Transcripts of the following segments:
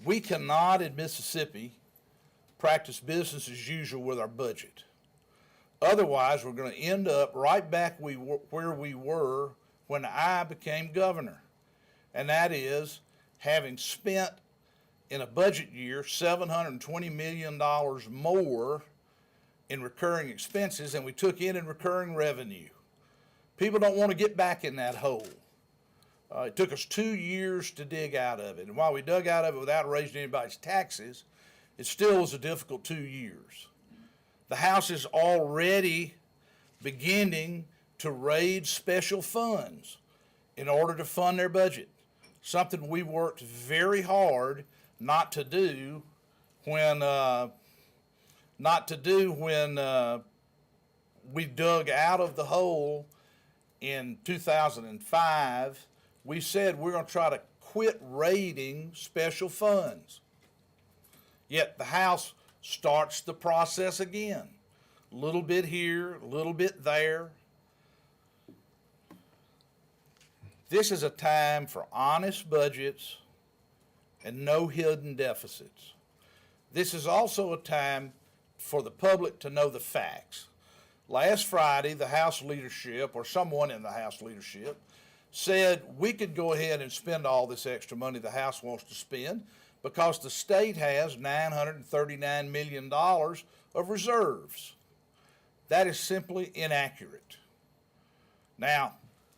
We cannot in Mississippi practice business as usual with our budget. Otherwise, we're going to end up right back where we were when I became governor. And that is having spent in a budget year $720 million more in recurring expenses than we took in recurring revenue. People don't want to get back in that hole. It took us 2 years to dig out of it. And while we dug out of it without raising anybody's taxes, it still was a difficult 2 years. The House is already beginning to raid special funds in order to fund their budget, something we worked very hard not to do when we dug out of the hole in 2005. We said we're going to try to quit raiding special funds. Yet the House starts the process again. A little bit here, a little bit there. This is a time for honest budgets and no hidden deficits. This is also a time for the public to know the facts. Last Friday, the House leadership, or someone in the House leadership, said we could go ahead and spend all this extra money the House wants to spend because the state has $939 million of reserves. That is simply inaccurate. Now,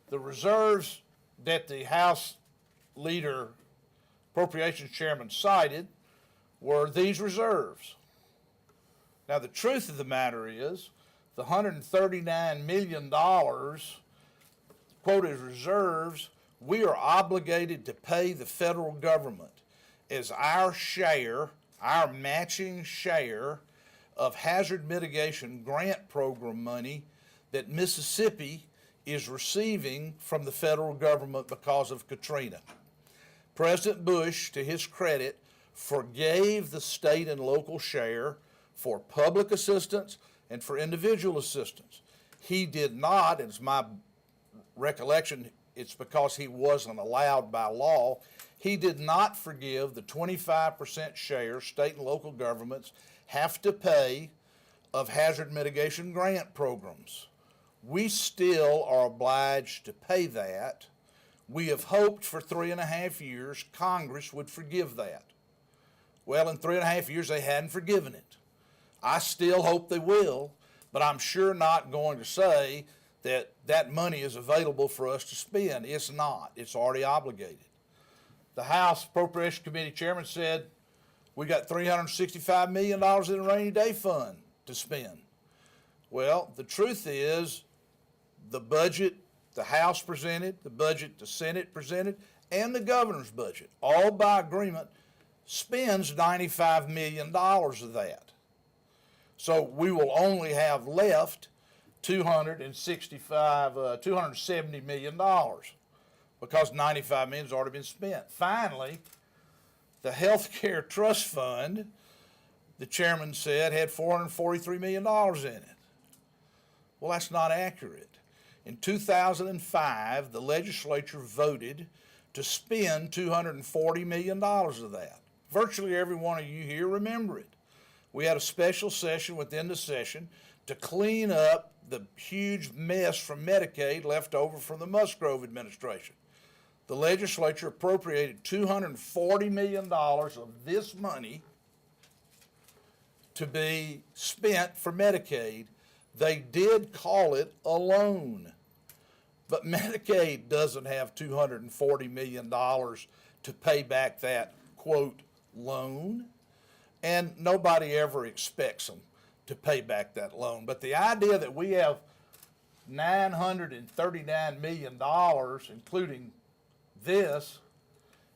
the reserves that the House leader, Appropriations Chairman, cited were these reserves. Now, the truth of the matter is the $139 million quoted as reserves, we are obligated to pay the federal government as our share, our matching share of hazard mitigation grant program money that Mississippi is receiving from the federal government because of Katrina. President Bush, to his credit, forgave the state and local share for public assistance and for individual assistance. He did not, and it's my recollection, it's because he wasn't allowed by law, he did not forgive the 25% share state and local governments have to pay of hazard mitigation grant programs. We still are obliged to pay that. We have hoped for 3.5 years Congress would forgive that. Well, in 3.5 years they hadn't forgiven it. I still hope they will, but I'm sure not going to say that that money is available for us to spend. It's not. It's already obligated. The House Appropriations Committee Chairman said we got $365 million in a rainy day fund to spend. Well, the truth is the budget the House presented, the budget the Senate presented, and the governor's budget, all by agreement, spends $95 million of that. So we will only have left $270 million because $95 million has already been spent. Finally, the Health Care Trust Fund, the chairman said, had $443 million in it. Well, that's not accurate. In 2005, the legislature voted to spend $240 million of that. Virtually every one of you here remember it. We had a special session within the session to clean up the huge mess from Medicaid left over from the Musgrove administration. The legislature appropriated $240 million of this money to be spent for Medicaid. They did call it a loan, but Medicaid doesn't have $240 million to pay back that, quote, loan, and nobody ever expects them to pay back that loan. But the idea that we have $939 million, including this,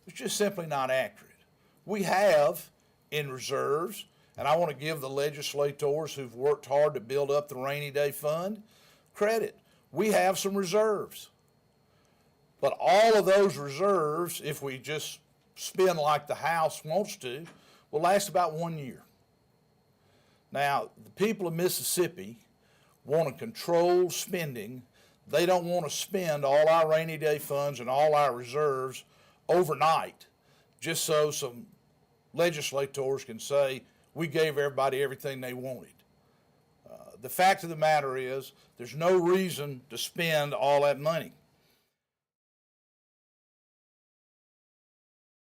is just simply not accurate. We have in reserves, and I want to give the legislators who've worked hard to build up the rainy day fund credit. We have some reserves. But all of those reserves, if we just spend like the House wants to, will last about 1 year. Now, the people of Mississippi want to control spending. They don't want to spend all our rainy day funds and all our reserves overnight just so some legislators can say, we gave everybody everything they wanted. The fact of the matter is, there's no reason to spend all that money.